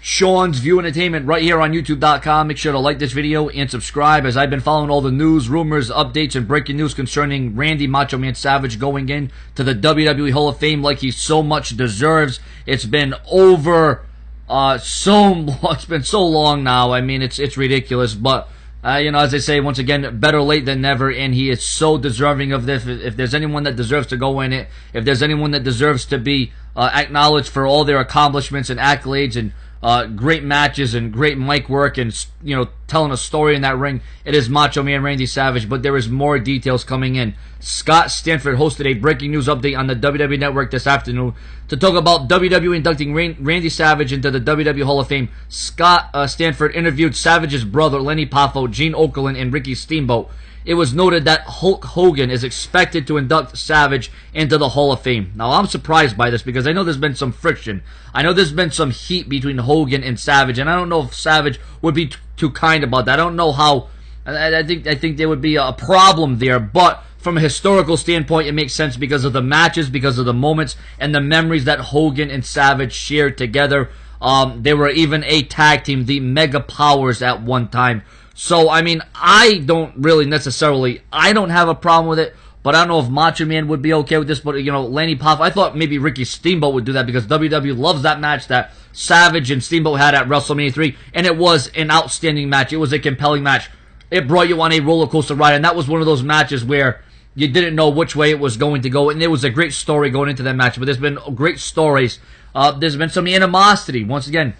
Sean's View Entertainment right here on YouTube.com. Make sure to like this video and subscribe, as I've been following all the news, rumors, updates, and breaking news concerning Randy Macho Man Savage going in to the WWE Hall of Fame like he so much deserves. It's been over it's been so long now. I mean, it's ridiculous, but you know, as I say, once again, better late than never, and he is so deserving of this. If there's anyone that deserves to go in it, if there's anyone that deserves to be acknowledged for all their accomplishments and accolades and great matches and great mic work and, you know, telling a story in that ring, it is Macho Man Randy Savage. But there is more details coming in. Scott Stanford hosted a breaking news update on the WWE Network this afternoon to talk about WWE inducting Randy Savage into the WWE Hall of Fame. Scott Stanford interviewed Savage's brother, Lenny Poffo, Gene Okerlund, and Ricky Steamboat. It was noted that Hulk Hogan is expected to induct Savage into the Hall of Fame. Now, I'm surprised by this because I know there's been some friction. I know there's been some heat between Hogan and Savage, and I don't know if Savage would be too kind about that. I don't know how. I think there would be a problem there, but from a historical standpoint, it makes sense because of the matches, because of the moments, and the memories that Hogan and Savage shared together. They were even a tag team, the Mega Powers, at one time. So, I mean, I don't really necessarily, I don't have a problem with it, but I don't know if Macho Man would be okay with this. But, you know, Lenny Poffo, I thought maybe Ricky Steamboat would do that because WWE loves that match that Savage and Steamboat had at WrestleMania 3, and it was an outstanding match. It was a compelling match. It brought you on a roller coaster ride, and that was one of those matches where you didn't know which way it was going to go, and there was a great story going into that match. But there's been great stories. There's been some animosity. Once again,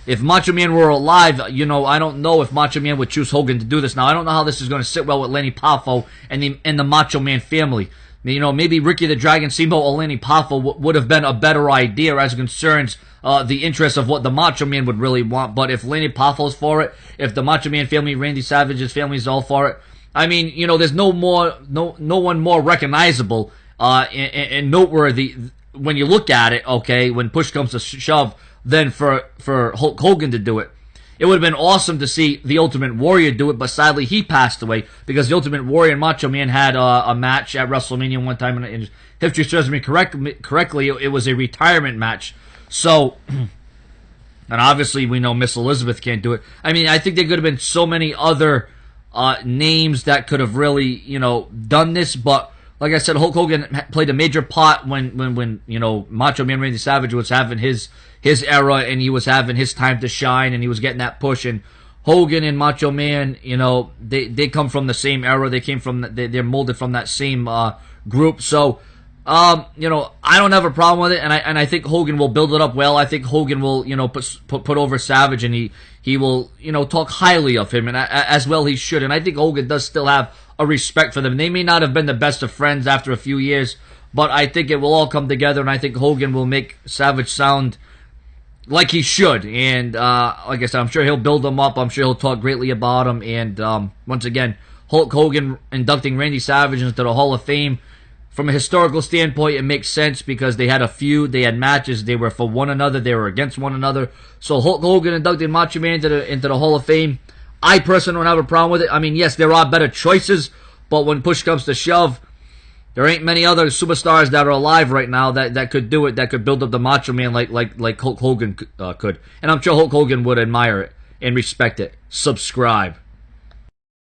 if Macho Man were alive, you know, I don't know if Macho Man would choose Hogan to do this. Now, I don't know how this is going to sit well with Lenny Poffo and the Macho Man family. You know, maybe Ricky the Dragon Steamboat or Lenny Poffo would have been a better idea as concerns the interest of what the Macho Man would really want. But if Lenny Poffo's for it, if the Macho Man family, Randy Savage's family is all for it, I mean, you know, there's no one more recognizable and noteworthy when you look at it, okay, when push comes to shove, than for Hulk Hogan to do it. It would have been awesome to see the Ultimate Warrior do it, but sadly he passed away because the Ultimate Warrior and Macho Man had a match at WrestleMania one time, and if history serves me correctly, it was a retirement match. So, and obviously we know Miss Elizabeth can't do it. I mean, I think there could have been so many other names that could have really, you know, done this, but like I said, Hulk Hogan played a major part when you know, Macho Man Randy Savage was having his era, and he was having his time to shine, and he was getting that push. And Hogan and Macho Man, you know, they come from the same era. They came from they're molded from that same group. So, you know, I don't have a problem with it, and I think Hogan will build it up well. I think Hogan will, you know, put over Savage, and he will, you know, talk highly of him, and as well he should. And I think Hogan does still have a respect for them. They may not have been the best of friends after a few years, but I think it will all come together, and I think Hogan will make Savage sound like he should. And like I said, I'm sure he'll build him up. I'm sure he'll talk greatly about him. And once again, Hulk Hogan inducting Randy Savage into the Hall of Fame, from a historical standpoint, it makes sense because they had a feud, they had matches, they were for one another, they were against one another. So Hulk Hogan inducting Macho Man into the Hall of Fame, I personally don't have a problem with it. I mean, yes, there are better choices, but when push comes to shove, there ain't many other superstars that are alive right now that could do it, that could build up the Macho Man like Hulk Hogan could. And I'm sure Hulk Hogan would admire it and respect it. Subscribe.